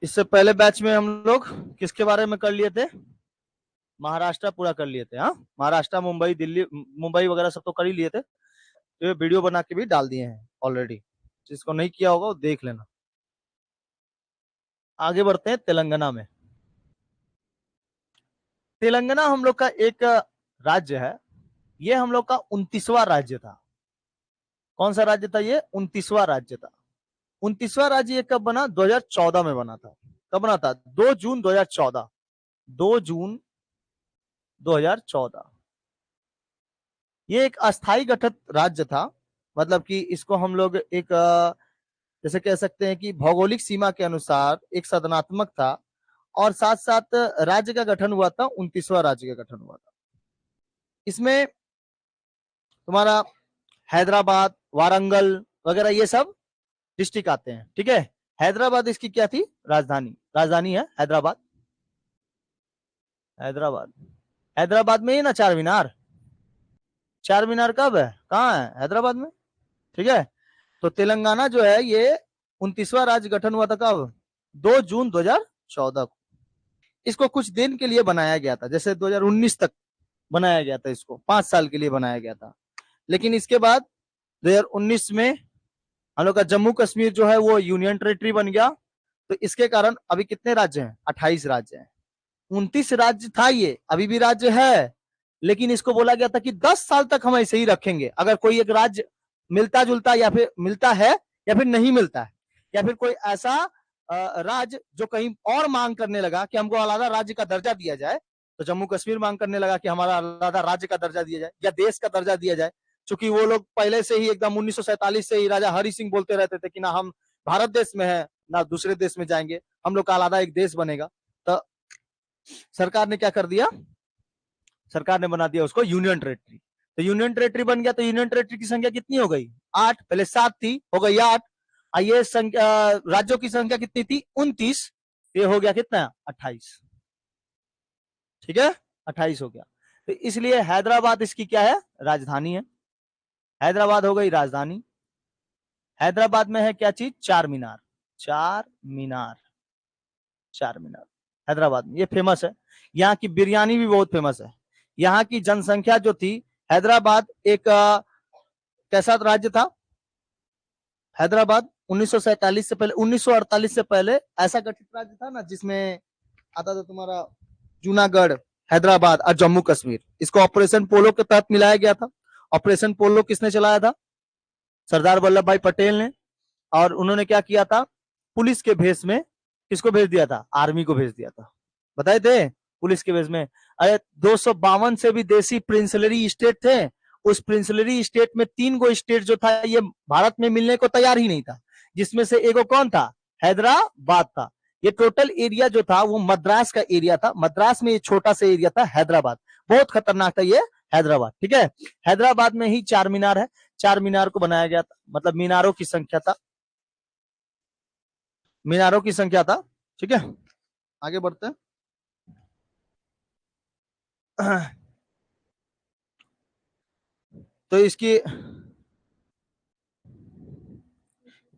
इससे पहले बैच में हम लोग किसके बारे में कर लिए थे? महाराष्ट्र पूरा कर लिए थे। हाँ, महाराष्ट्र, मुंबई, दिल्ली, मुंबई वगैरह सब तो कर ही लिए थे। तो ये वीडियो बना के भी डाल दिए हैं ऑलरेडी, जिसको नहीं किया होगा वो देख लेना। आगे बढ़ते हैं तेलंगाना में। तेलंगाना हम लोग का एक राज्य है। ये हम लोग का 29वां राज्य था। कौन सा राज्य था ये? 29वां राज्य था। 29वां राज्य ये कब बना? 2014 में बना था। कब बना था? 2 जून 2014। 2 जून 2014। ये एक अस्थाई गठित राज्य था। मतलब कि इसको हम लोग एक जैसे कह सकते हैं कि भौगोलिक सीमा के अनुसार एक सदनात्मक था, और साथ साथ राज्य का गठन हुआ था। 29वां राज्य का गठन हुआ था। इसमें तुम्हारा हैदराबाद, वारंगल वगैरह ये सब डिस्ट्रिक्ट आते हैं। ठीक है। हैदराबाद इसकी क्या थी? राजधानी। राजधानी है हैदराबाद। हैदराबाद। हैदराबाद में ही ना चार मीनार। चार मीनार कब है, कहाँ है? हैदराबाद में। ठीक है। तो तेलंगाना जो है ये 29वां राज्य गठन हुआ था कब? 2 जून 2014 को। इसको कुछ दिन के लिए बनाया गया था, जैसे 2019 तक बनाया गया था। इसको 5 साल के लिए बनाया गया था। लेकिन इसके बाद 2019 में हम लोग का जम्मू कश्मीर जो है वो यूनियन टेरिटरी बन गया। तो इसके कारण अभी कितने राज्य हैं? 28 राज्य हैं। 29 राज्य था ये, अभी भी राज्य है। लेकिन इसको बोला गया था कि 10 साल तक हम ऐसे ही रखेंगे। अगर कोई एक राज्य मिलता जुलता या फिर मिलता है या फिर नहीं मिलता है, या फिर कोई ऐसा राज्य जो कहीं और मांग करने लगा कि हमको अलग राज्य का दर्जा दिया जाए, तो जम्मू कश्मीर मांग करने लगा कि हमारा अलग राज्य का दर्जा दिया जाए या देश का दर्जा दिया जाए। चूंकि वो लोग पहले से ही एकदम 1947 से ही राजा हरि सिंह बोलते रहते थे कि ना हम भारत देश में है ना दूसरे देश में जाएंगे, हम लोग का अलग एक देश बनेगा। तो सरकार ने क्या कर दिया? सरकार ने बना दिया उसको यूनियन टेरिटरी। तो यूनियन टेरिटरी बन गया। तो यूनियन टेरिटरी की संख्या कितनी हो गई? 8। पहले 7 थी, हो गई 8। ये संख्या राज्यों की संख्या कितनी थी? 29। ये हो गया कितना? 28। ठीक है, 28 हो गया। तो इसलिए हैदराबाद इसकी क्या है? राजधानी है। हैदराबाद हो गई राजधानी। हैदराबाद में है क्या चीज? चार मीनार। चार मीनार। चार मीनार हैदराबाद में, ये फेमस है। यहाँ की बिरयानी भी बहुत फेमस है। यहाँ की जनसंख्या जो थी, हैदराबाद एक कैसा राज्य था? हैदराबाद 1947 से पहले, 1948 से पहले ऐसा गठित राज्य था ना, जिसमें आता था तुम्हारा जूनागढ़, हैदराबाद और जम्मू कश्मीर। इसको ऑपरेशन पोलो के तहत मिलाया गया था। ऑपरेशन पोलो किसने चलाया था? सरदार वल्लभ भाई पटेल ने। और उन्होंने क्या किया था? पुलिस के भेष में किसको भेज दिया था? आर्मी को भेज दिया था। बताए थे, पुलिस के भेष में। अरे 252 से भी देसी प्रिंसलरी स्टेट थे। उस प्रिंसलरी स्टेट में 3 गो स्टेट जो था ये भारत में मिलने को तैयार ही नहीं था, जिसमें से एगो कौन था? हैदराबाद था। ये टोटल एरिया जो था वो मद्रास का एरिया था। मद्रास में ये छोटा सा एरिया था हैदराबाद। बहुत खतरनाक था ये हैदराबाद। ठीक है। हैदराबाद में ही चार मीनार है। चार मीनार को बनाया गया था, मतलब मीनारों की संख्या था, मीनारों की संख्या था। ठीक है, आगे बढ़ते हैं। तो इसकी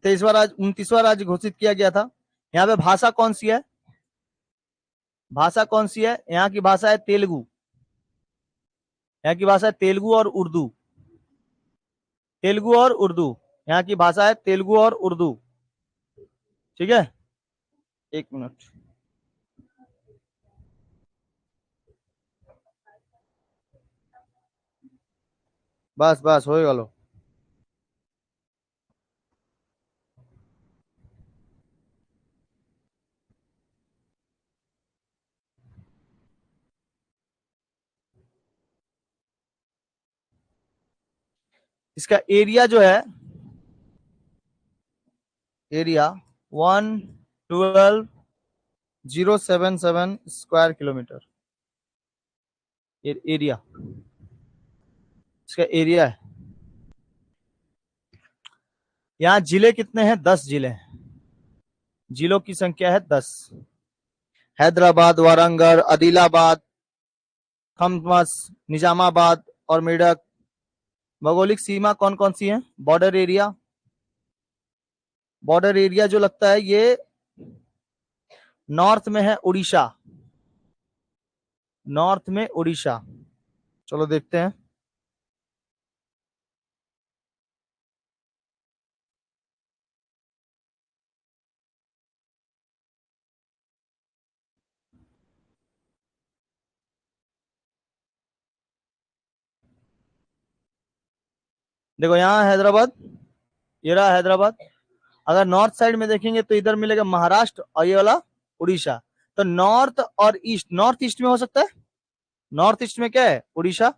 23वां राज्य, 29वां राज्य घोषित किया गया था। यहाँ पे भाषा कौन सी है? भाषा कौन सी है? यहाँ की भाषा है तेलुगु। यहाँ की भाषा है तेलुगु और उर्दू। तेलुगु और उर्दू। यहाँ की भाषा है तेलुगु और उर्दू। ठीक है, एक मिनट। बस बस हो गलो। इसका एरिया जो है, एरिया 112,077 स्क्वायर किलोमीटर। एरिया, इसका एरिया है। यहाँ जिले कितने हैं? 10 जिले हैं। जिलों की संख्या है 10। हैदराबाद, वारंगल, आदिलाबाद, खम्मस, निजामाबाद और मेडक। भौगोलिक सीमा कौन कौन सी है? बॉर्डर एरिया, बॉर्डर एरिया जो लगता है ये नॉर्थ में है उड़ीसा, नॉर्थ में उड़ीसा। चलो देखते हैं। देखो यहाँ हैदराबाद, ये रहा हैदराबाद। अगर नॉर्थ साइड में देखेंगे तो इधर मिलेगा महाराष्ट्र और ये वाला उड़ीसा। तो नॉर्थ और ईस्ट, नॉर्थ ईस्ट में हो सकता है। नॉर्थ ईस्ट में क्या है, उड़ीसा।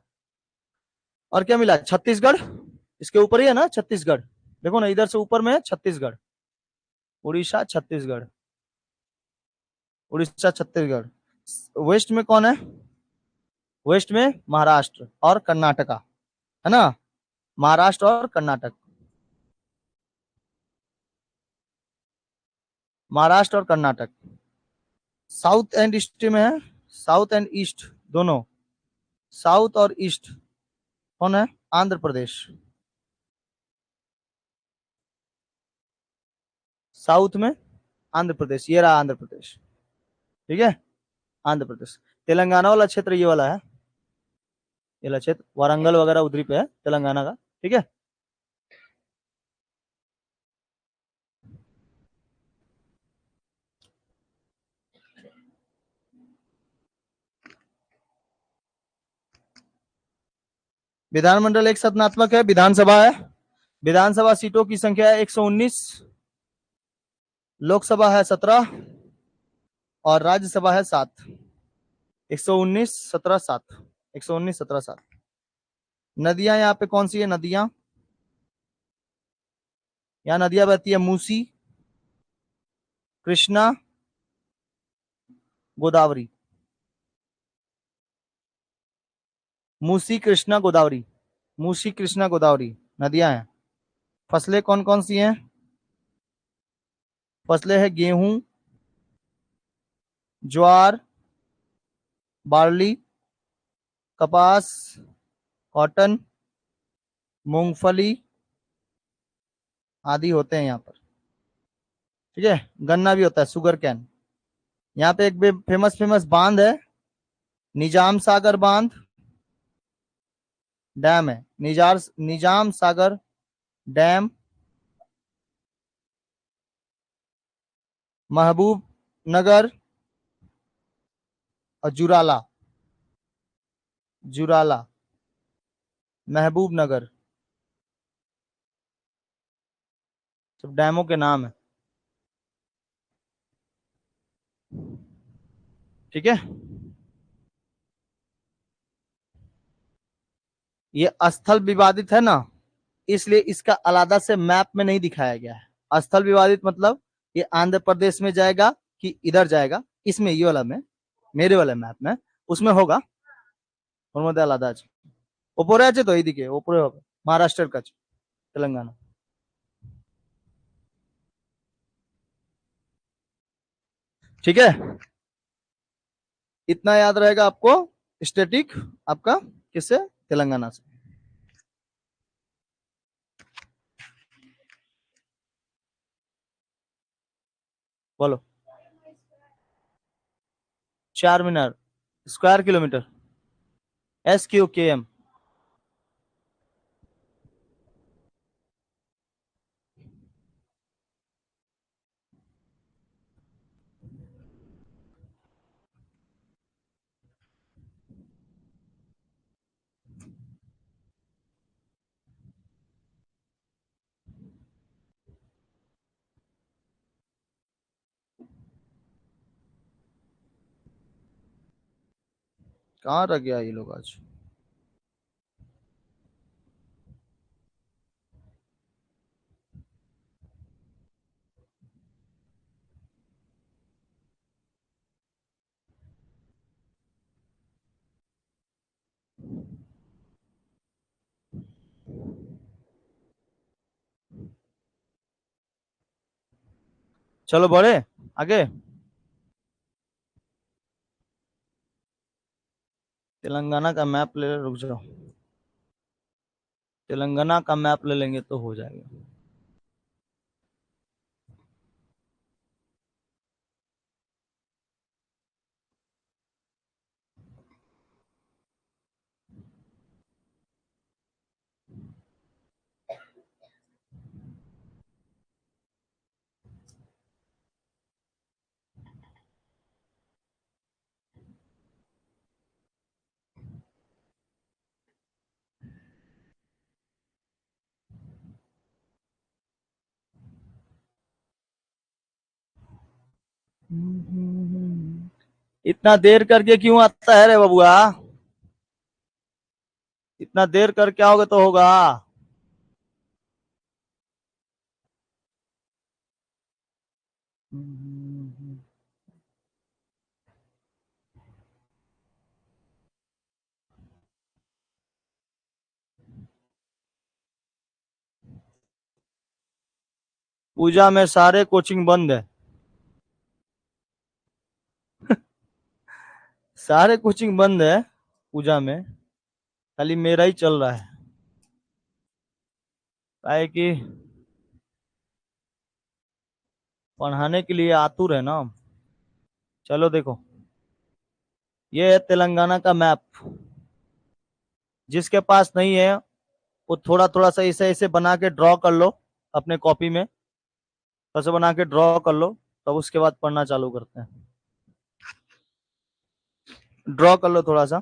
और क्या मिला, छत्तीसगढ़। इसके ऊपर ही है ना छत्तीसगढ़, देखो ना इधर से ऊपर में है छत्तीसगढ़। उड़ीसा छत्तीसगढ़, उड़ीसा छत्तीसगढ़। वेस्ट में कौन है, वेस्ट में महाराष्ट्र और कर्नाटका, है ना। महाराष्ट्र और कर्नाटक, महाराष्ट्र और कर्नाटक। साउथ एंड ईस्ट में है, साउथ एंड ईस्ट दोनों। साउथ और ईस्ट कौन है, आंध्र प्रदेश। साउथ में आंध्र प्रदेश, ये रहा आंध्र प्रदेश। ठीक है, आंध्र प्रदेश। तेलंगाना वाला क्षेत्र ये वाला है, ये वाला क्षेत्र वारंगल वगैरह उधरी पे है तेलंगाना का। ठीक है। विधानमंडल एक सदनात्मक है, विधानसभा है। विधानसभा सीटों की संख्या है 119, लोकसभा है 17 और राज्यसभा है 7। 119 17 7, 119 17 7। नदियां यहाँ पे कौन सी है, नदियां, यहाँ नदियां बहती है मूसी, कृष्णा, गोदावरी। मूसी कृष्णा गोदावरी, मूसी कृष्णा गोदावरी नदियां हैं। फसलें कौन कौन सी हैं, फसलें है गेहूं, ज्वार, बार्ली, कपास, कॉटन, मूंगफली आदि होते हैं यहाँ पर। ठीक है, गन्ना भी होता है, शुगर कैन। यहाँ पे एक फेमस फेमस बांध है, निजाम सागर बांध, डैम है निजाम सागर डैम। महबूब नगर और जुराला, जुराला, महबूब नगर, सब डैमों के नाम है। ठीक है, ये स्थल विवादित है ना, इसलिए इसका अलग से मैप में नहीं दिखाया गया है। स्थल विवादित मतलब ये आंध्र प्रदेश में जाएगा कि इधर जाएगा, इसमें ये वाला में, मेरे वाले मैप में उसमें होगा। ওর মধ্যে আলাদা আছে, ওপরে আছে তো এইদিকে ওপরে হবে, महाराष्ट्र কাছে, तेलंगाना। ठीक है, इतना याद रहेगा आपको, स्टेटिक आपका किससे, तेलंगाना से। बोलो, 4 मीनार स्क्वायर किलोमीटर, SQKM। कहाँ रह गया ये लोग आज। चलो बढ़े आगे। तेलंगाना का मैप ले, रुक जाओ, तेलंगाना का मैप ले लेंगे तो हो जाएगा। इतना देर करके क्यों आता है रे बबुआ? इतना देर करके आओगे तो होगा। पूजा में सारे कोचिंग बंद है। सारे कोचिंग बंद है पूजा में, खाली मेरा ही चल रहा है। काहे कि पढ़ाने के लिए आतुर है ना। चलो देखो, ये है तेलंगाना का मैप। जिसके पास नहीं है वो थोड़ा थोड़ा सा ऐसे ऐसे बना के ड्रॉ कर लो अपने कॉपी में। ऐसे बना के ड्रॉ कर लो, तब उसके बाद पढ़ना चालू करते हैं। ड्रॉ कर लो थोड़ा सा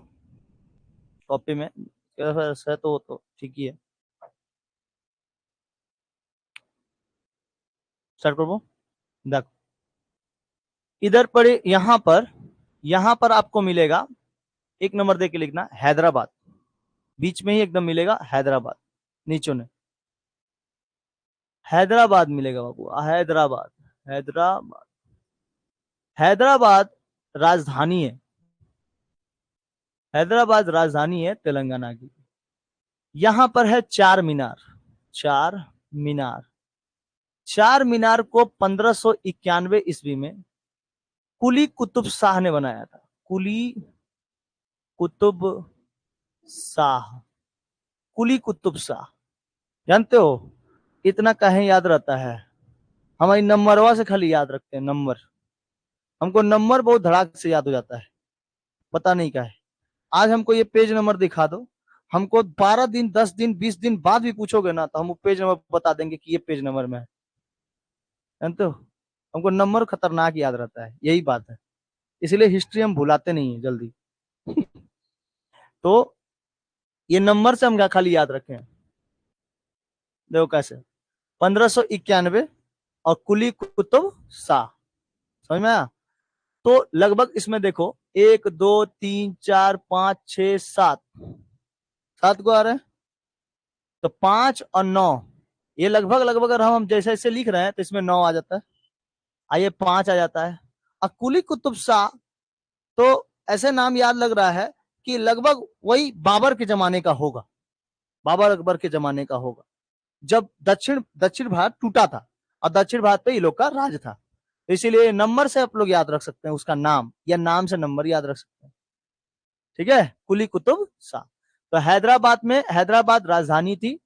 कॉपी में, ऐसा है तो वो तो ठीक ही है। स्टार्ट करो। देखो, इधर पर, यहाँ पर आपको मिलेगा, एक नंबर दे के लिखना हैदराबाद। बीच में ही एकदम मिलेगा हैदराबाद, नीचे ने हैदराबाद मिलेगा बाबू, हैदराबाद। हैदराबाद, हैदराबाद राजधानी है। हैदराबाद राजधानी है तेलंगाना की। यहां पर है चार मीनार। चार मीनार, चार मीनार को 1591 ईस्वी में कुली कुतुब शाह ने बनाया था। कुली कुतुब शाह, कुली कुतुब शाह। जानते हो इतना कहीं याद रहता है? हमारी नंबरवा से खाली याद रखते हैं, नंबर। हमको नंबर बहुत धड़ाक से याद हो जाता है, पता नहीं क्या है। आज हमको ये पेज नंबर दिखा दो, हमको 12 दिन 10 दिन 20 दिन बाद भी पूछोगे ना तो हम वो पेज नंबर बता देंगे कि ये पेज नंबर में है। जानते हो, हमको नंबर खतरनाक याद रहता है, यही बात है। इसलिए हिस्ट्री हम भुलाते नहीं है जल्दी। तो ये नंबर से हम क्या खाली याद रखें। देखो कैसे, 1591 और कुली कुतुब शाह। समझ में आया? तो लगभग इसमें देखो, 1 2 3 4 5 6 7, 7 को आ रहे हैं। तो 5 और 9, ये लगभग लगभग अगर हम जैसे जैसे लिख रहे हैं तो इसमें 9 आ जाता है, आइए 5 आ जाता है। और कुली कुतुब शाह, तो ऐसे नाम याद लग रहा है कि लगभग वही बाबर के जमाने का होगा, बाबर अकबर के जमाने का होगा, जब दक्षिण दक्षिण भारत टूटा था और दक्षिण भारत पे ये लोग का राज था। तो इसीलिए नंबर से आप लोग याद रख सकते हैं उसका नाम, या नाम से नंबर याद रख सकते हैं। ठीक है, कुली कुतुब शाह। तो हैदराबाद में, हैदराबाद राजधानी थी।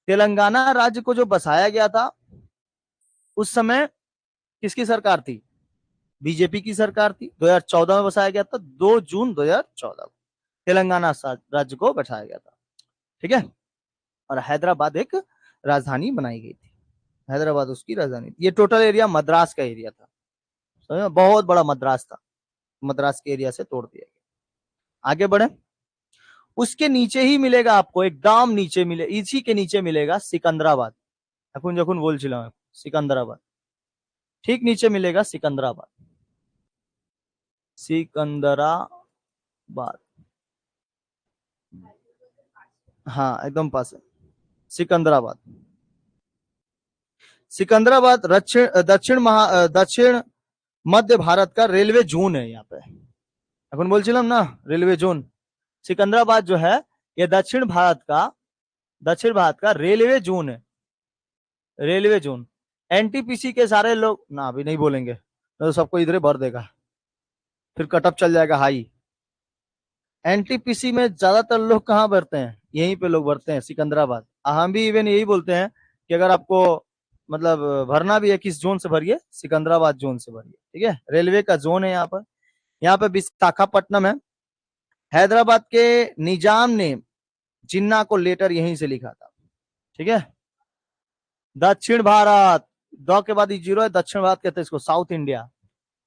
तेलंगाना राज्य को जो बसाया गया था उस समय किसकी सरकार थी? बीजेपी की सरकार थी। 2014 में बसाया गया था, 2 जून 2014 को तेलंगाना राज्य को बैठाया गया था। ठीक है, और हैदराबाद एक राजधानी बनाई गई थी। हैदराबाद उसकी राजधानी थी। ये टोटल एरिया मद्रास का एरिया था, समझ में? बहुत बड़ा मद्रास था, मद्रास के एरिया से तोड़ दिया गया। आगे बढ़े, उसके नीचे ही मिलेगा आपको, एकदम नीचे मिले, इसी के नीचे मिलेगा सिकंदराबाद। এখন যখন বলছিলাম सिकंदराबाद, ठीक नीचे मिलेगा सिकंदराबाद। सिकंदराबाद, हाँ एकदम पास है सिकंदराबाद। सिकंदराबाद दक्षिण मध्य भारत का रेलवे जोन है। यहाँ पे এখন বলছিলাম ना रेलवे जोन, सिकंदराबाद जो है ये दक्षिण भारत का रेलवे जोन है। रेलवे जोन, एनटीपीसी के सारे लोग ना अभी नहीं बोलेंगे तो सबको इधर भर देगा, फिर कटअप चल जाएगा हाई। एनटीपीसी में ज्यादातर लोग कहाँ भरते हैं? यहीं पे लोग भरते हैं, सिकंदराबाद। हम भी इवन यही बोलते हैं कि अगर आपको मतलब भरना भी है किस जोन से भरिए, सिकंदराबाद जोन से भरिए। ठीक है, रेलवे का जोन है यहाँ पर। यहाँ पे विशाखापट्टनम है। हैदराबाद के निजाम ने जिन्ना को लेटर यहीं से लिखा था। ठीक है, दक्षिण भारत, द के बाद जीरो है, दक्षिण भारत कहते हैं इसको, साउथ इंडिया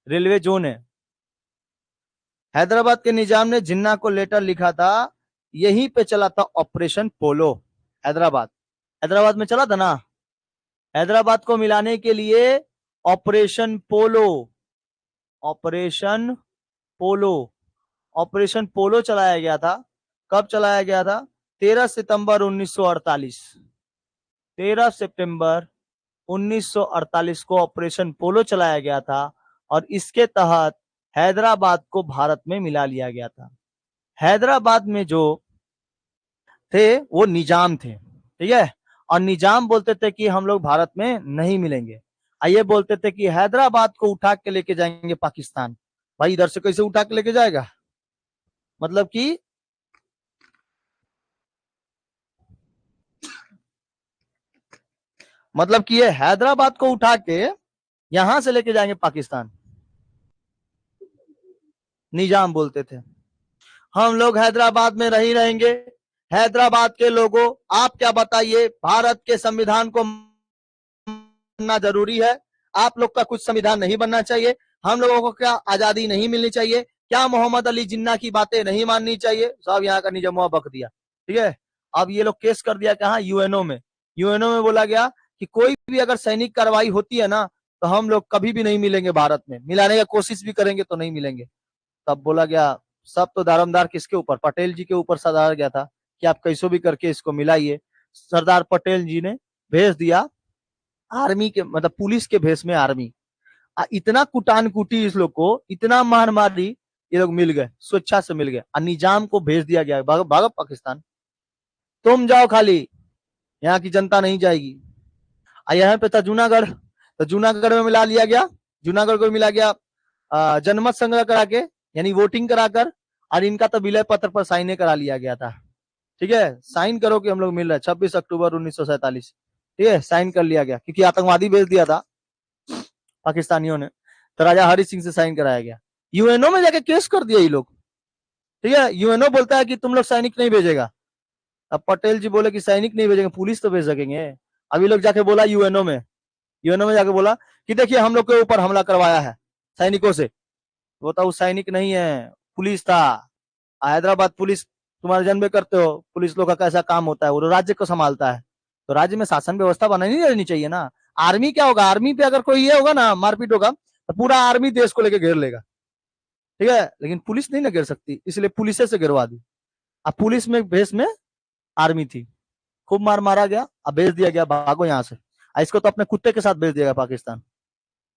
रेलवे जोन है। हैदराबाद के निजाम ने जिन्ना को लेटर लिखा था, यहीं पे चला था ऑपरेशन पोलो। हैदराबाद, हैदराबाद में चला था ना, हैदराबाद को मिलाने के लिए ऑपरेशन पोलो। ऑपरेशन पोलो। ऑपरेशन पोलो चलाया गया था। कब चलाया गया था? 13 सितंबर 1948। 13 सितंबर 1948 को ऑपरेशन पोलो चलाया गया था और इसके तहत हैदराबाद को भारत में मिला लिया गया था। हैदराबाद में जो थे वो निजाम थे, ठीक है, और निजाम बोलते थे कि हम लोग भारत में नहीं मिलेंगे। ये बोलते थे कि हैदराबाद को उठा के लेके जाएंगे पाकिस्तान। भाई इधर से कैसे उठा के लेके जाएगा? मतलब कि ये हैदराबाद को उठा के यहां से लेके जाएंगे पाकिस्तान। निजाम बोलते थे हम लोग हैदराबाद में रही रहेंगे। हैदराबाद के लोगों, आप क्या बताइए, भारत के संविधान को बनना जरूरी है? आप लोग का कुछ संविधान नहीं बनना चाहिए? हम लोगों को क्या आजादी नहीं मिलनी चाहिए? क्या मोहम्मद अली जिन्ना की बातें नहीं माननी चाहिए? सब यहाँ का निजमुआ बक दिया, ठीक है। अब ये लोग केस कर दिया कहाँ? यूएनओ में। यूएनओ में बोला गया कि कोई भी अगर सैनिक कार्रवाई होती है ना तो हम लोग कभी भी नहीं मिलेंगे भारत में, मिलाने की कोशिश भी करेंगे तो नहीं मिलेंगे। तब बोला गया सब तो दारोमदार किसके ऊपर? पटेल जी के ऊपर सधारा गया था कि आप कैसो भी करके इसको मिलाइए। सरदार पटेल जी ने भेज दिया आर्मी के, मतलब पुलिस के भेष में आर्मी। इतना कुटान कुटी इस लोग को, इतना मार मारी, ये लोग मिल गए, स्वेच्छा से मिल गए और निजाम को भेज दिया गया, भागो भागो पाकिस्तान, तुम जाओ, खाली यहाँ की जनता नहीं जाएगी। यहाँ पे था जूनागढ़, तो जूनागढ़ में मिला लिया गया। जूनागढ़ को मिला गया जनमत संग्रह करा के, यानी वोटिंग कराकर, और इनका तो विलय पत्र पर साइन करा लिया गया था, ठीक है। साइन करो कि हम लोग मिल रहे हैं 26 अक्टूबर 1947, ठीक है, साइन कर लिया गया क्योंकि आतंकवादी भेज दिया था पाकिस्तानियों ने, तो राजा हरि सिंह से साइन कराया गया। यूएनओ में जाके केस कर दिया ये लोग, ठीक है। यूएनओ बोलता है कि तुम लोग सैनिक नहीं भेजेगा। अब पटेल जी बोले कि सैनिक नहीं भेजेंगे, पुलिस तो भेज सकेंगे। अभी लोग जाके बोला यूएनओ में, यूएनओ में जाके बोला कि देखिए हम लोग के ऊपर हमला करवाया है सैनिकों से। वो तो सैनिक नहीं है, पुलिस था। हैदराबाद पुलिस तुम्हारे जन्म करते हो, पुलिस लोग का कैसा काम होता है, वो राज्य को संभालता है, तो राज्य में शासन व्यवस्था बनानी रहनी चाहिए ना। आर्मी क्या होगा? आर्मी पे अगर कोई ये होगा ना, मारपीट होगा, तो पूरा आर्मी देश को लेकर घेर लेगा, ठीक है। लेकिन पुलिस नहीं ना घेर सकती, इसलिए पुलिस से गिरवा दी। अब पुलिस में भेष में आर्मी थी, खूब मार मारा गया, अब भेज दिया गया भागो यहाँ से। इसको तो अपने कुत्ते के साथ भेज दिया गया पाकिस्तान,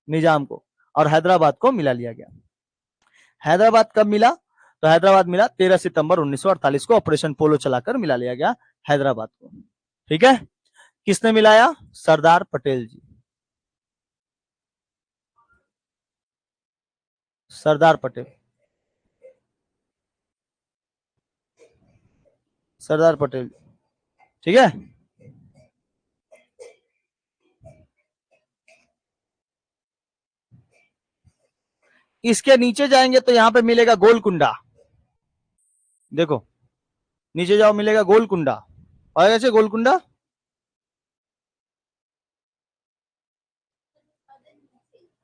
निजाम को, और हैदराबाद को मिला लिया गया। हैदराबाद कब मिला? तो हैदराबाद मिला 13 सितंबर 1948 को, ऑपरेशन पोलो चलाकर मिला लिया गया हैदराबाद को, ठीक है। किसने मिलाया? सरदार पटेल जी। सरदार पटेल, सरदार पटेल, ठीक है। इसके नीचे जाएंगे तो यहां पे मिलेगा गोलकुंडा। देखो नीचे जाओ, मिलेगा गोलकुंडा, और ऐसे गोलकुंडा,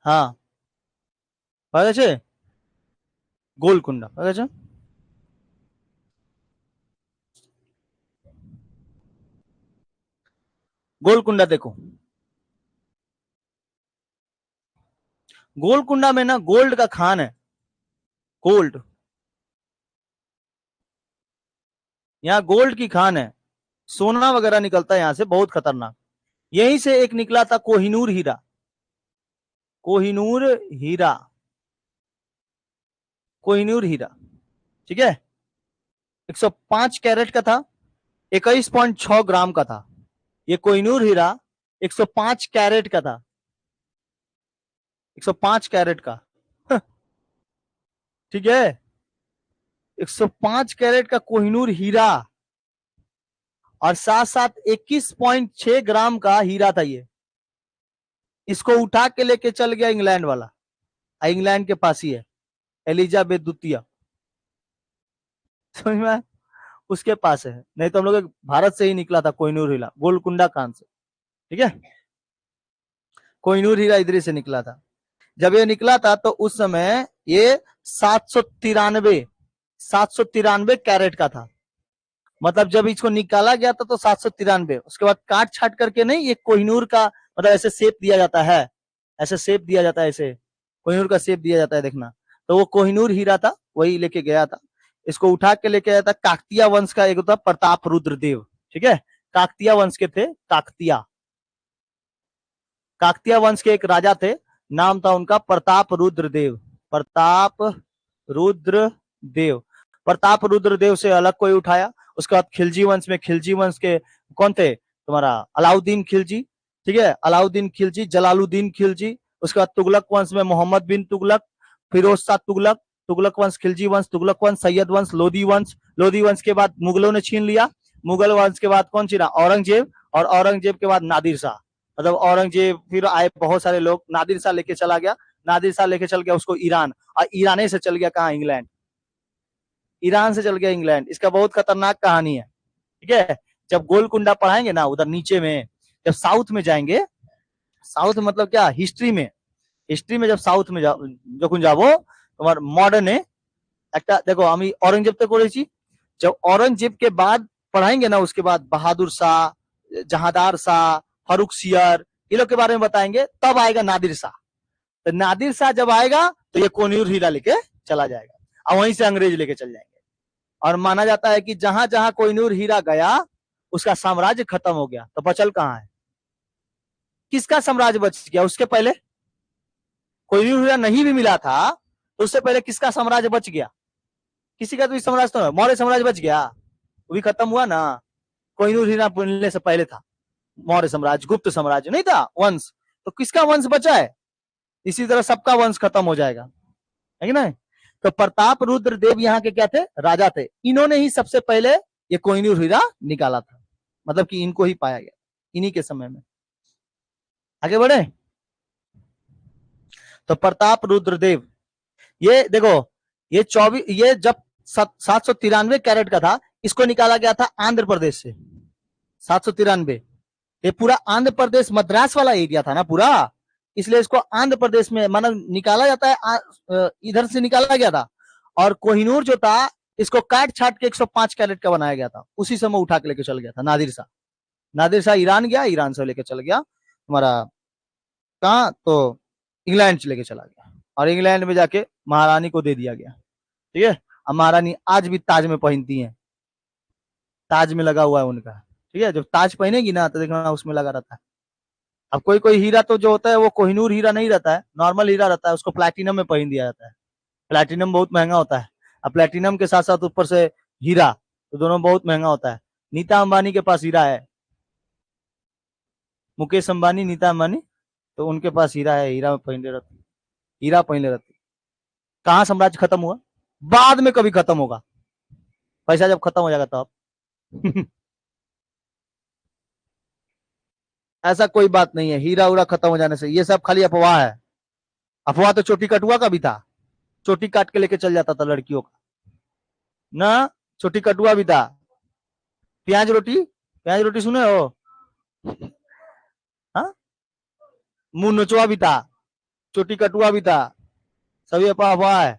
हाँ, और ऐसे गोलकुंडा, और ऐसे गोलकुंडा। देखो गोलकुंडा में ना गोल्ड का खान है, गोल्ड, यहाँ गोल्ड की खान है, सोना वगैरह निकलता है यहाँ से, बहुत खतरनाक। यहीं से एक निकला था कोहिनूर हीरा, कोहिनूर हीरा, कोहिनूर हीरा, ठीक है। 105 कैरेट का था, 21.6 ग्राम का था। ये कोहिनूर हीरा 105 कैरेट का था, 105 कैरेट का, ठीक है। 105 कैरेट का कोहिनूर हीरा, और साथ साथ 21.6 ग्राम का हीरा था ये। इसको उठा के लेके चल गया इंग्लैंड वाला, इंग्लैंड के पास ही है, एलिजाबेथ द्वितीय, समझ में? उसके पास है, नहीं तो हम लोग भारत से ही निकला था कोहिनूर हीरा, गोलकुंडा खान से, ठीक है। कोहिनूर हीरा इधर से निकला था। जब ये निकला था तो उस समय ये 793 कैरेट का था। मतलब जब इसको निकाला गया था तो 793, उसके बाद काट छाट करके नहीं, ये कोहिनूर का मतलब ऐसे शेप दिया जाता है, ऐसे शेप दिया जाता है ऐसे, कोहिनूर का शेप दिया जाता है, देखना। तो वो कोहिनूर हीरा था, वही लेके गया था। इसको उठा के लेके आया था काकतीय वंश का, एक था प्रताप रुद्रदेव, ठीक है। काकतीय वंश के थे, काकतीय वंश के एक राजा थे, नाम था उनका प्रताप रुद्रदेव। प्रताप रुद्रदेव, प्रताप रुद्रदेव से अलग कोई उठाया। उसके बाद खिलजी वंश में, खिलजी वंश के कौन थे, तुम्हारा अलाउद्दीन खिलजी, ठीक है, अलाउद्दीन खिलजी, जलालुद्दीन खिलजी। उसके बाद तुगलक वंश में मोहम्मद बिन तुगलक, फिरोज शाह तुगलक, तुगलक वंश, खिलजी वंश, तुगलक वंश, सैयद वंश, लोधी वंश। लोधी वंश के बाद मुगलों ने छीन लिया। मुगल वंश के बाद कौन छीना, औरंगजेब। और औरंगजेब के बाद नादिर शाह, मतलब औरंगजेब, फिर आए बहुत सारे लोग, नादिर शाह लेके चला गया। नादिर शाह लेके चल गया उसको ईरान, और ईराने से चल गया कहाँ, इंग्लैंड। ईरान से चल गया इंग्लैंड। इसका बहुत खतरनाक कहानी है, ठीक है। जब गोलकुंडा पढ़ाएंगे ना उधर नीचे में, जब साउथ में जाएंगे, साउथ मतलब क्या, हिस्ट्री में, हिस्ट्री में जब साउथ में যখন যাব তোমার মডার্নে একটা देखो আমি औरंगजेब तो করেছি। जब औरंगजेब के बाद पढ़ाएंगे ना, उसके बाद बहादुर शाह, जहांदार शाह, फरुख सियर, ये लोग के बारे में बताएंगे, तब आएगा नादिर शाह। तो नादिर शाह जब आएगा तो ये कोहिनूर हीरा लेके चला जाएगा, और वहीं से अंग्रेज लेके चल जाएंगे। और माना जाता है कि जहां जहां कोहिनूर हीरा गया उसका साम्राज्य खत्म हो गया। तो बचल कहां है, किसका साम्राज्य बच गया उसके पहले? कोहिनूर हीरा नहीं भी मिला था तो उससे पहले किसका साम्राज्य बच गया? किसी का तो साम्राज्य, तो मौर्य साम्राज्य बच गया, वो भी खत्म हुआ ना। कोहिनूर हीरा मिलने से पहले था मौर्य साम्राज्य, गुप्त साम्राज्य नहीं था वंश। तो किसका वंश बचा है? इसी तरह सबका वंश खत्म हो जाएगा, है कि नहीं। तो प्रताप रुद्र देव यहाँ के क्या थे, राजा थे। इन्होंने ही सबसे पहले ये कोहिनूर हीरा निकाला था, मतलब कि इनको ही पाया गया इन्हीं के समय में। आगे बढ़े। तो प्रताप रुद्रदेव, ये देखो, ये 24, ये जब 793 कैरेट का था, इसको निकाला गया था आंध्र प्रदेश से। 793, ये पूरा आंध्र प्रदेश मद्रास वाला एरिया था ना पूरा, इसलिए इसको आंध्र प्रदेश में माना निकाला जाता है, इधर से निकाला गया था। और कोहिनूर जो था, इसको काट छाट के 105 कैरेट का बनाया गया था, उसी समय उठा के लेके चल गया था नादिर शाह। नादिर शाह ईरान गया, ईरान से लेके चल गया हमारा कहा, तो इंग्लैंड लेके चला गया, और इंग्लैंड में जाके महारानी को दे दिया गया, ठीक है। अब महारानी आज भी ताज में पहनती है, ताज में लगा हुआ है उनका, ठीक है। जब ताज पहनेगी ना तो देखना उसमें लगा रहता है। अब कोई कोई हीरा तो जो होता है वो कोहिनूर हीरा नहीं रहता है, नॉर्मल हीरा रहता है, उसको प्लैटिनम में पहन दिया जाता है। प्लैटिनम बहुत महंगा होता है, अब प्लैटिनम के साथ साथ ऊपर से हीरा, तो दोनों बहुत महंगा होता है। नीता अंबानी के पास हीरा है, मुकेश अंबानी, नीता अंबानी, तो उनके पास हीरा है, हीरा में पहले रहती, हीरा पहले रहती। कहाँ साम्राज्य खत्म हुआ? बाद में कभी खत्म होगा, पैसा जब खत्म हो जाएगा तब। ऐसा कोई बात नहीं है हीरा उरा खत्म हो जाने से, ये सब खाली अफवाह है। अफवाह तो चोटी कटुआ का भी था, चोटी काट के लेके चल जाता था लड़कियों का ना, चोटी कटुआ भी था। प्याज रोटी, प्याज रोटी सुने हो? हाँ, मुंह नोचवा भी था, चोटी कटुआ भी था, सभी अफवाह है।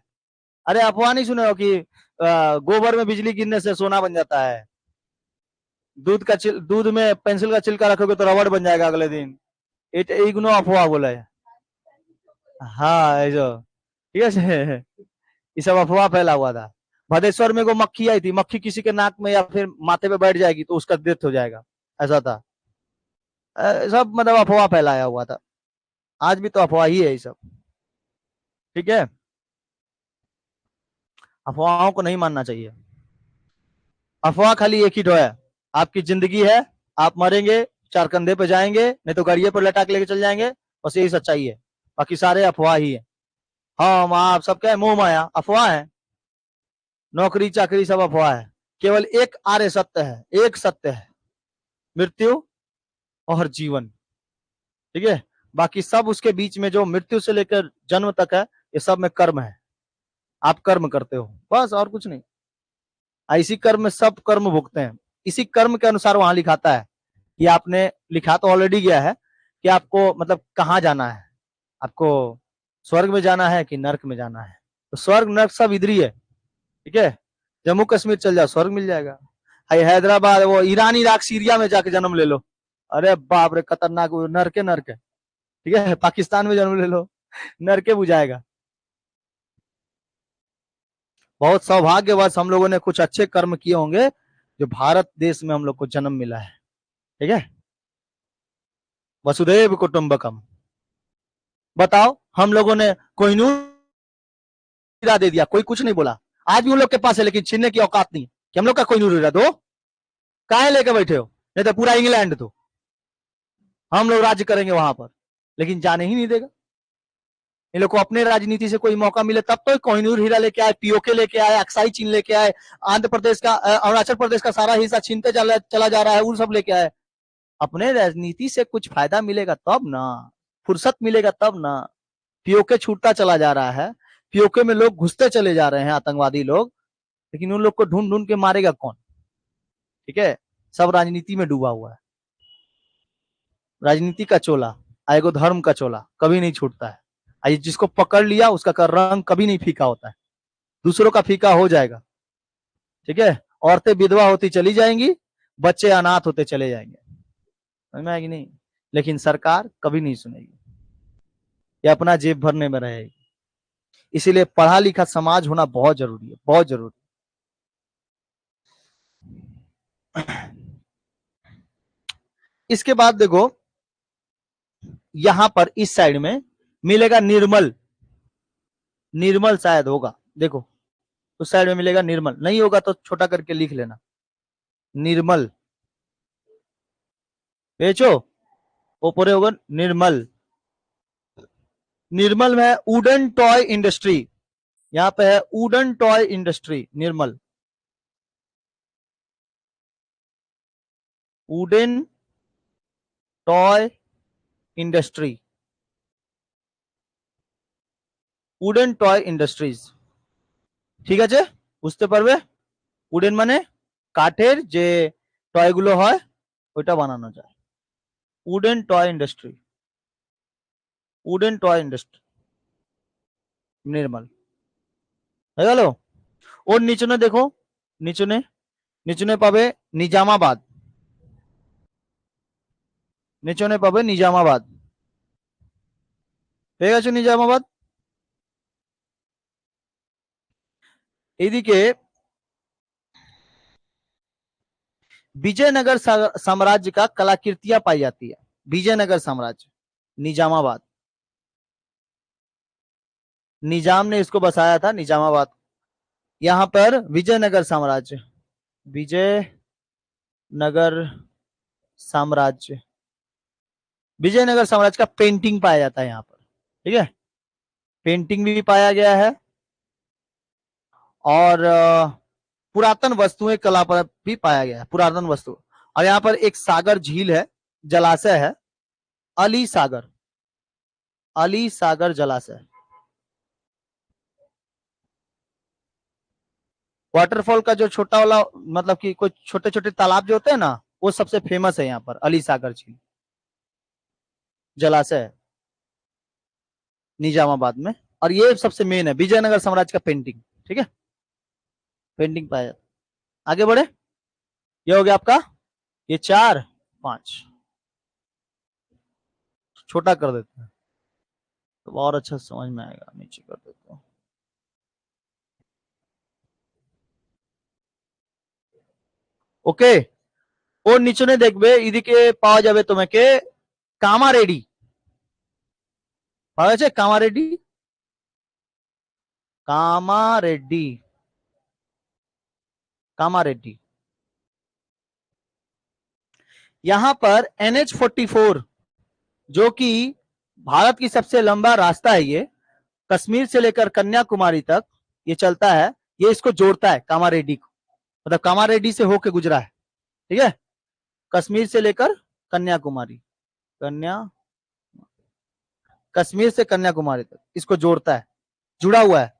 अरे अफवाह नहीं सुने हो कि गोबर में बिजली गिरने से सोना बन जाता है, दूध में पेंसिल का छिलका रखोगे तो रबड़ बन जाएगा अगले दिन, इग्नो अफवाह बोला है। हाँ ऐसा, ठीक है। ये सब अफवाह फैला हुआ था। भदेश्वर में वो मक्खी आई थी, मक्खी किसी के नाक में या फिर माथे पे बैठ जाएगी तो उसका डेथ हो जाएगा, ऐसा था। सब मतलब अफवाह फैलाया हुआ था, आज भी तो अफवाह ही है ये सब, ठीक है। अफवाहों को नहीं मानना चाहिए। अफवाह खाली एक ही तो है, आपकी जिंदगी है, आप मरेंगे, चार कंधे पे जाएंगे, नहीं तो गाड़िए पर लटा के लेके चल जाएंगे, बस यही सच्चाई है, बाकी सारे अफवाह ही है। हम आप सब क्या है, मोह माया अफवाह है, नौकरी चाकरी सब अफवाह है। केवल एक आर्य सत्य है, एक सत्य है, मृत्यु और जीवन, ठीक है। बाकी सब उसके बीच में, जो मृत्यु से लेकर जन्म तक है, ये सब में कर्म है, आप कर्म करते हो बस, और कुछ नहीं। इसी कर्म में सब कर्म भुगते हैं, इसी कर्म के अनुसार वहां लिखाता है कि आपने, लिखा तो ऑलरेडी गया है कि आपको मतलब कहाँ जाना है, आपको स्वर्ग में जाना है कि नर्क में जाना है। तो स्वर्ग नर्क सब इधर ही है, ठीक है। जम्मू कश्मीर चल जाओ स्वर्ग मिल जाएगा, हैदराबाद, वो ईरान इराक सीरिया में जाके जन्म ले लो, अरे बाप रे खतरनाक, नर्क है, नर्क है, ठीक है। पाकिस्तान में जन्म ले लो, नरके बुझाएगा। बहुत सौभाग्यवश हम लोगों ने कुछ अच्छे कर्म किए होंगे जो भारत देश में हम लोग को जन्म मिला है। ठीक है, वसुधैव कुटुंबकम। बताओ, हम लोगों ने कोहिनूर हीरा दे दिया, कोई कुछ नहीं बोला। आज भी उन लोग के पास है, लेकिन छीनने की औकात नहीं कि हम लोग का कोहिनूर हीरा दो। काहे लेके बैठे हो? नहीं तो पूरा इंग्लैंड दो, हम लोग राज्य करेंगे वहां पर। लेकिन जाने ही नहीं देगा। इन लोग को अपने राजनीति से कोई मौका मिले तब तो कोहिनूर हीरा लेके आए, पीओके लेके आए, अक्साई चीन लेके आए, आंध्र प्रदेश का, अरुणाचल प्रदेश का सारा हिस्सा छीनते चला जा रहा है, वो सब लेके आए। अपने राजनीति से कुछ फायदा मिलेगा तब ना, फुर्सत मिलेगा तब ना। पीओके छूटता चला जा रहा है, पीओके में लोग घुसते चले जा रहे हैं, आतंकवादी लोग। लेकिन उन लोग को ढूंढ ढूंढ के मारेगा कौन? ठीक है, सब राजनीति में डूबा हुआ है। राजनीति का चोला, आएगो धर्म का चोला कभी नहीं छूटता है। आई जिसको पकड़ लिया उसका रंग कभी नहीं फीका होता है, दूसरों का फीका हो जाएगा। ठीक है, औरतें विधवा होती चली जाएंगी, बच्चे अनाथ होते चले जाएंगे, समझ में आएगी नहीं। लेकिन सरकार कभी नहीं सुनेगी, ये अपना जेब भरने में रहेगी। इसीलिए पढ़ा लिखा समाज होना बहुत जरूरी है, बहुत जरूरी। इसके बाद देखो, यहां पर इस साइड में मिलेगा निर्मल। निर्मल शायद होगा, देखो उस साइड में मिलेगा निर्मल, नहीं होगा तो छोटा करके लिख लेना। निर्मल बेचो, ऊपर होगा निर्मल। निर्मल में है वुडन टॉय इंडस्ट्री, यहां पे है wooden toy industry Nirmal. Wooden toy industry, wooden toy industries. ঠিক আছে, বুঝতে পারবে? উডেন মানে কাঠের যে টয় গুলো হয় ওইটা বানানো যায়। Wooden toy industry, wooden toy industry Nirmal হয়ে গেল। ওর নিচনে দেখো, নিচনে নিচনে পাবে নিজামাবাদ, নিচনে পাবে নিজামাবাদ। পেয়ে গেছো নিজামাবাদ। এইদিকে विजयनगर साम्राज्य का कलाकृतियां पाई जाती है। विजयनगर साम्राज्य, निजामाबाद, निजाम ने इसको बसाया था निजामाबाद। यहां पर विजयनगर साम्राज्य, विजयनगर साम्राज्य, विजयनगर साम्राज्य का पेंटिंग पाया जाता है यहाँ पर। ठीक है, पेंटिंग भी पाया गया है और पुरातन वस्तुएं, कला पर भी पाया गया है, पुरातन वस्तु। और यहाँ पर एक सागर झील है, जलाशय है, अली सागर, अली सागर जलाशय। वाटरफॉल का जो छोटा वाला, मतलब कि कोई छोटे छोटे तालाब जो होते हैं ना, वो सबसे फेमस है यहाँ पर, अली सागर झील जलाशय निजामाबाद में। और ये सबसे मेन है विजयनगर साम्राज्य का पेंटिंग। ठीक है, पेंटिंग पाया जाता। आगे बढ़े, ये हो गया आपका, ये 4 5, छोटा कर देते हैं तो और अच्छा समझ में आएगा, नीचे कर देते हैं। ওকে, ওর নিচনে দেখবে এদিকে পাওয়া যাবে তোমাকে কামারেডি, পাওয়া যাচ্ছে কামারেডি, कामारेड्डी, कामारेड्डी। यहां पर NH-44 जो कि भारत की सबसे लंबा रास्ता है, ये कश्मीर से लेकर कन्याकुमारी तक ये चलता है, ये इसको जोड़ता है कामारेड्डी को, मतलब कामारेड्डी से होके गुजरा है। ठीक है, कश्मीर से लेकर कन्याकुमारी, कश्मीर से कन्याकुमारी तक इसको जोड़ता है, जुड़ा हुआ है।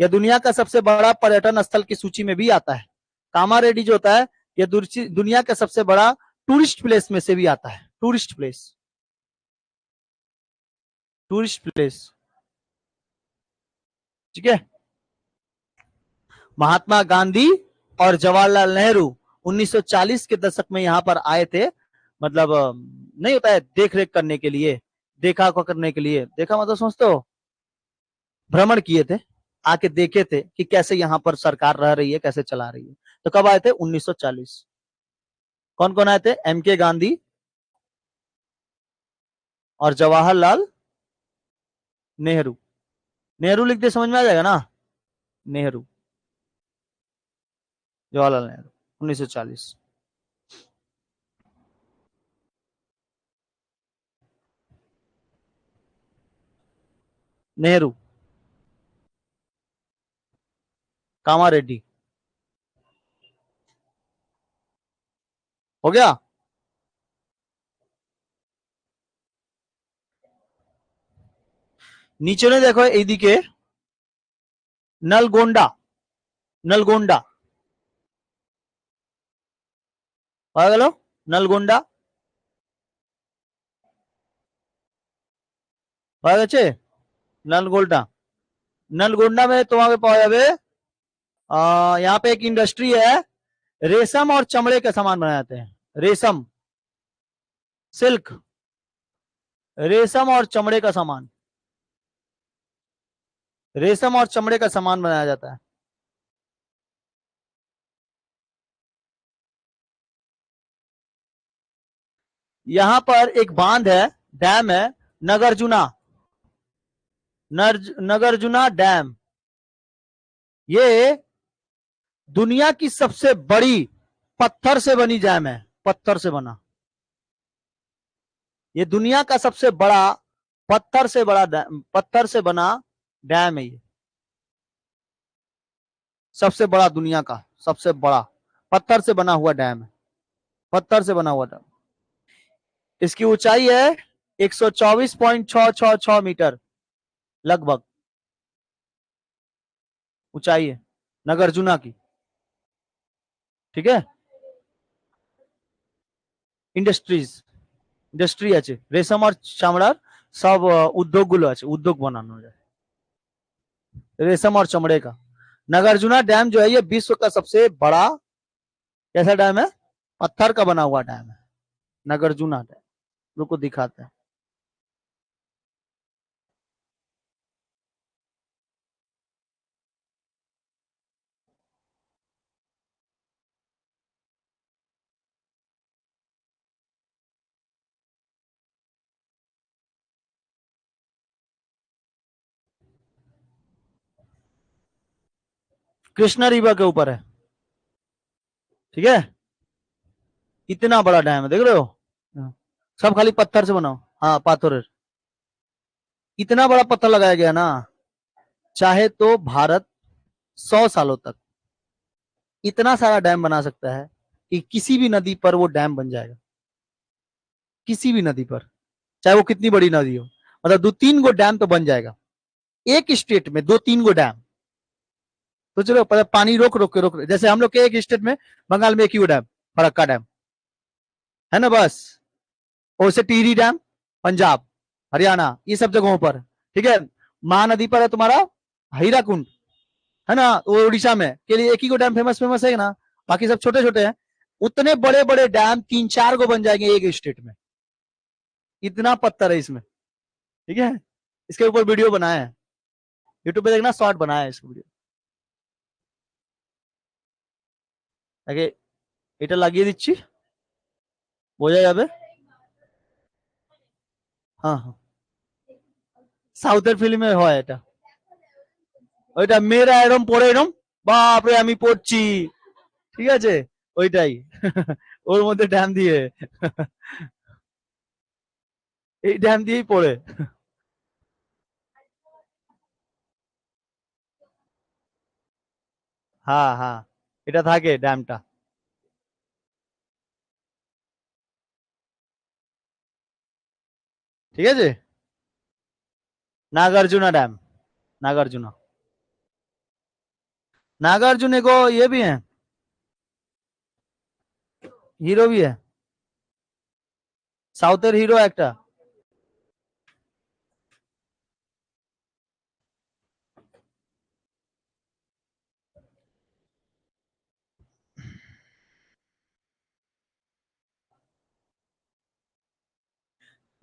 यह दुनिया का सबसे बड़ा पर्यटन स्थल की सूची में भी आता है। कामारेड्डी जो होता है, यह दुनिया का सबसे बड़ा टूरिस्ट प्लेस में से भी आता है, टूरिस्ट प्लेस, टूरिस्ट प्लेस। ठीक है, महात्मा गांधी और जवाहरलाल नेहरू 1940 के दशक में यहां पर आए थे, मतलब नहीं होता है देख रेख करने के लिए, देखा को करने के लिए, देखा मतलब समझते हो, भ्रमण किए थे, आके देखे थे कि कैसे यहाँ पर सरकार रह रही है, कैसे चला रही है। तो कब आए थे? 1940। कौन कौन आए थे? एम के गांधी और जवाहरलाल नेहरू। नेहरू लिख दे, समझ में आ जाएगा ना, नेहरू, जवाहरलाल नेहरू, 1940। नेहरू, कामारेड्डी। हो गया। नीचे ने देखो এইদিকে नलगोंडा, नलगोंडा হয়ে গেল, নলগোন্ডা হয়ে গেছে। नलगोंडा, नलगोंडा में तुम्हारे पाया जाবে यहाँ पे एक इंडस्ट्री है, रेशम और चमड़े का सामान बनाए जाते हैं, रेशम, सिल्क, रेशम और चमड़े का सामान, रेशम और चमड़े का सामान बनाया जाता है। यहां पर एक बांध है, डैम है, नगार्जुना, नगार्जुना डैम। ये दुनिया की सबसे बड़ी पत्थर से बनी डैम है, पत्थर से बना, ये दुनिया का सबसे बड़ा पत्थर से बड़ा पत्थर से बना डैम है ये, सबसे बड़ा दुनिया का सबसे बड़ा पत्थर से बना हुआ डैम है, पत्थर से बना हुआ डैम। इसकी ऊंचाई है 124.666 मीटर लगभग, ऊंचाई है नगार्जुना की। ठीक है। ইন্ডাস্ট্রিজ, ইন্ডাস্ট্রি আছে, রেশম আর চামড়ার सब उद्योग गुलो আছে, उद्योग बनाना যায় रेशम और चमड़े का। नागार्जुना डैम जो है ये विश्व का सबसे बड़ा कैसा डैम है? पत्थर का बना हुआ डैम है, नागार्जुना डैम। रुको दिखाते हैं। कृष्णा रिवर के ऊपर है, ठीक है। इतना बड़ा डैम है, देख रहे हो, सब खाली पत्थर से बना हो, हाँ पाथर। इतना बड़ा पत्थर लगाया गया ना, चाहे तो भारत 100 सालों तक इतना सारा डैम बना सकता है कि किसी भी नदी पर वो डैम बन जाएगा, किसी भी नदी पर, चाहे वो कितनी बड़ी नदी हो, मतलब 2-3 गो डैम तो बन जाएगा एक स्टेट में, 2-3 गो डैम। तो चलो पानी रोक रोक के रोक, जैसे हम लोग के एक स्टेट में, बंगाल में एक ही वो डैम, फरक्का डैम है ना बस। और से टिहरी डैम, पंजाब, हरियाणा, ये सब जगहों पर, ठीक है। महानदी पर है तुम्हारा हीराकुंड, है ना, वो उड़ीसा में के लिए एक ही को डैम फेमस फेमस है ना, बाकी सब छोटे छोटे हैं। उतने बड़े बड़े डैम 3-4 गो बन जाएंगे एक स्टेट में, इतना पत्थर है इसमें, ठीक है। इसके ऊपर वीडियो बनाया है, यूट्यूब पे देखना, शॉर्ट बनाया है इसको वीडियो। আগে এটা লাগিয়ে দিচ্ছি, বোঝা যাবে। হ্যাঁ হ্যাঁ, সাউথের ফিল্মে হয় এটা, ওইটা মেয়েরা এরম পড়ে এরম, বাপরে আমি পড়ছি, ঠিক আছে, ওইটাই ওর মধ্যে ড্যাম দিয়ে, এই ড্যাম দিয়েই পড়ে। হ্যাঁ হ্যাঁ, এটা থাকে ড্যামটা, ঠিক আছে। नागार्जुना डैम, नागार्जुना, नागार्जुन को ये भी है, হিরো भी है, সাউথের হিরো একটা।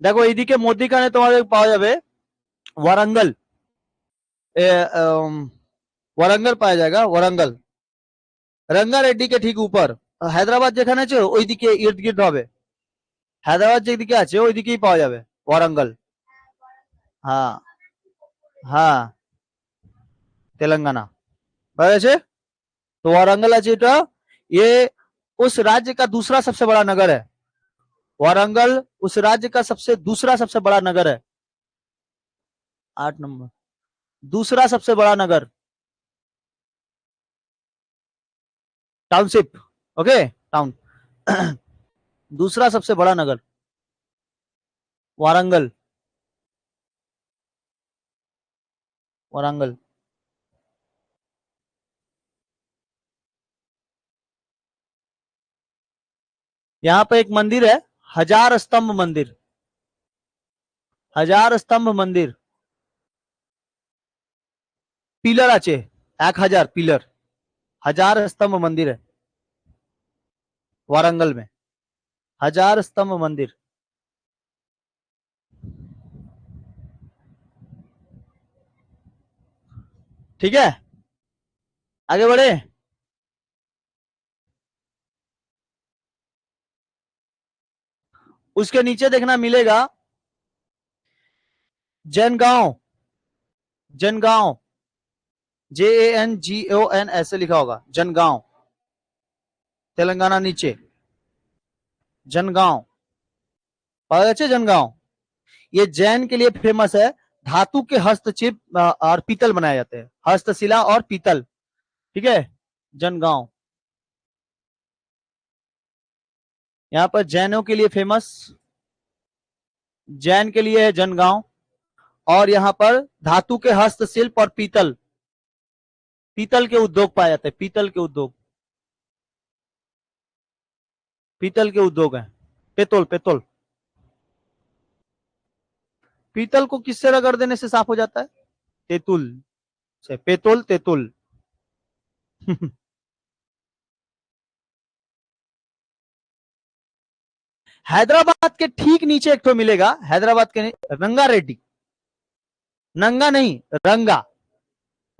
দেখো এইদিকে মধ্যিখানে তোমাদের পাওয়া যাবে ওয়ারাঙ্গল, ওয়ারাঙ্গল পাওয়া যায়গা, ওয়ারাঙ্গল রঙ্গারেড্ডি के ঠিক উপর হায়দ্রাবাদ যেখানে আছে ওইদিকে ইর্দ গির্দ হবে, হায়দ্রাবাদ যেদিকে আছে ওইদিকেই পাওয়া যাবে ওয়ারাঙ্গল। হ্যাঁ হ্যাঁ তেলেঙ্গানা পাওয়া গেছে। तो वारंगल আছে এটা, ये उस राज्य का दूसरा सबसे बड़ा नगर है। वारंगल उस राज्य का दूसरा सबसे बड़ा नगर है। 8 नंबर, दूसरा सबसे बड़ा नगर, टाउनशिप, ओके टाउन। दूसरा सबसे बड़ा नगर वारंगल, वारंगल। यहाँ पे एक मंदिर है, हजार स्तंभ मंदिर, हजार स्तंभ मंदिर, पिलर आचे 1000 पिलर, हजार स्तंभ मंदिर है वारंगल में, हजार स्तंभ मंदिर। ठीक है, आगे बढ़े। उसके नीचे देखना मिलेगा जनगांव, जनगांव, JANGON ऐसे लिखा होगा जनगांव, तेलंगाना नीचे जनगांव, जनगांव। ये जैन के लिए फेमस है, धातु के हस्तशिल्प और पीतल बनाए जाते हैं, हस्तशिला और पीतल। ठीक है, जनगांव यहाँ पर जैनों के लिए फेमस, जैन के लिए है जनगांव। और यहाँ पर धातु के हस्तशिल्प और पीतल, पीतल के उद्योग पाए जाते हैं, पीतल के उद्योग, पीतल के उद्योग हैं, पेतोल, पेतोल। पीतल को किससे रगड़ देने से साफ हो जाता है? तेतुल से, पेतोल तेतुल। हैदराबाद के ठीक नीचे एक तो मिलेगा, हैदराबाद के रंगा रेड्डी, नंगा नहीं रंगा,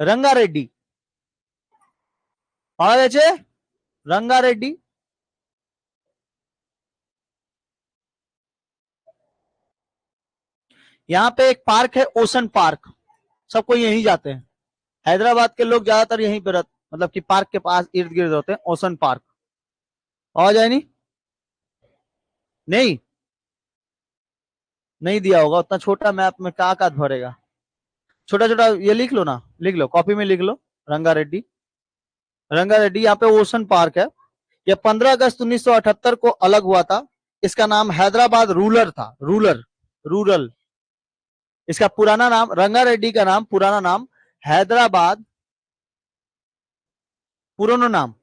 रंगा रेड्डी और रंगा रेड्डी। यहाँ पे एक पार्क है ओशन पार्क, सबको यहीं जाते हैं, हैदराबाद के लोग ज्यादातर यहीं पे रहते, मतलब कि पार्क के पास इर्द गिर्द होते हैं, ओशन पार्क। आ जाए नहीं, नहीं नहीं दिया होगा, उतना छोटा मैप में का भरेगा, छोटा छोटा ये लिख लो ना, लिख लो कॉपी में लिख लो, रंगा रेड्डी, रंगा रेड्डी। यहाँ पे ओशन पार्क है। यह 15 अगस्त 1978 को अलग हुआ था। इसका नाम हैदराबाद रूरल था, रूरल, रूरल। इसका पुराना नाम, रंगा रेड्डी का नाम, पुराना नाम हैदराबाद, पुराना नाम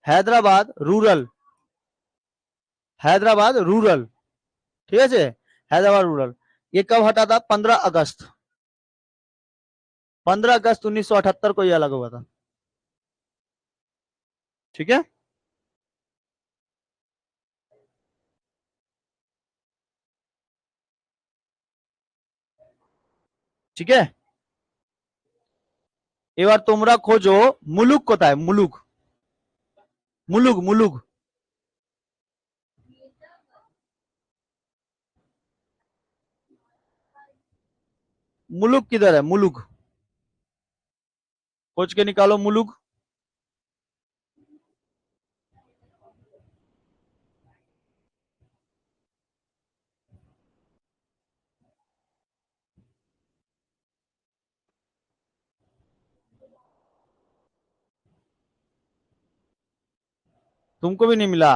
हैदराबाद रूरल, हैदराबाद रूरल। ठीक है, हैदराबाद रूरल। ये कब हटा था? 15 अगस्त, 15 अगस्त 1978 को ये अलग हुआ था। ठीक है, ठीक है। এবার তোমরা খোঁজো মুলুক কোথায়, মুলুক, মুলুক, মুলুক, मुलुक किधर है? मुलुक खोज के निकालो, मुलुक। तुमको भी नहीं मिला?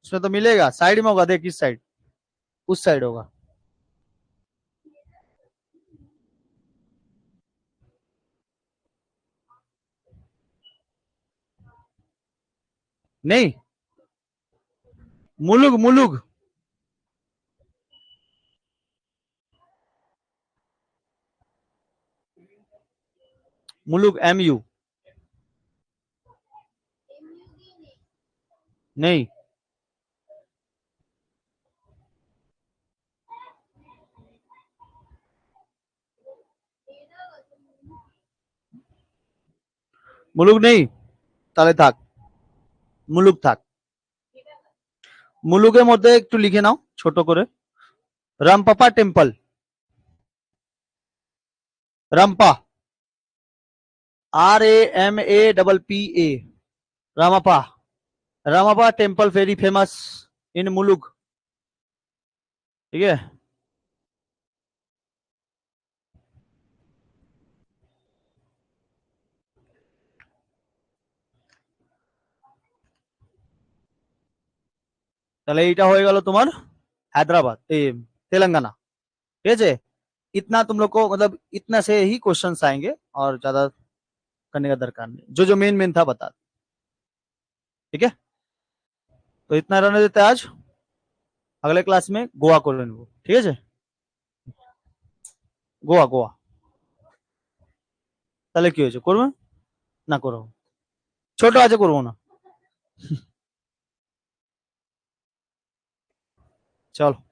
उसमें तो मिलेगा, साइड में होगा, देख किस साइड, उस साइड होगा। नहीं, मुलुक, मुलुक, मुलुक, MU नहीं, মুলুক নেই, তাহলে থাক, মুলুক থাক। মুলুকের মধ্যে একটু লিখে নাও ছোট করে, Ramappa temple, Ramappa, RAMAPPA, Ramappa, Ramappa temple very famous in Mulug. ठीक है, তাহলে এইটা হয়ে গেল তোমার हैदराबाद तेलंगाना। ठीक है, इतना तुम लोग को मतलब इतना से ही क्वेश्चंस आएंगे और ज्यादा करने का दरकार नहीं, जो जो मेन मेन था बता दो। ठीक है, तो इतना रहने देते हैं आज, अगले क्लास में गोवा को लेने। ठीक है, गोवा गोवा তাহলে কি হয়েছে, করবে না করো, ছোট আছে করবো না। চলো।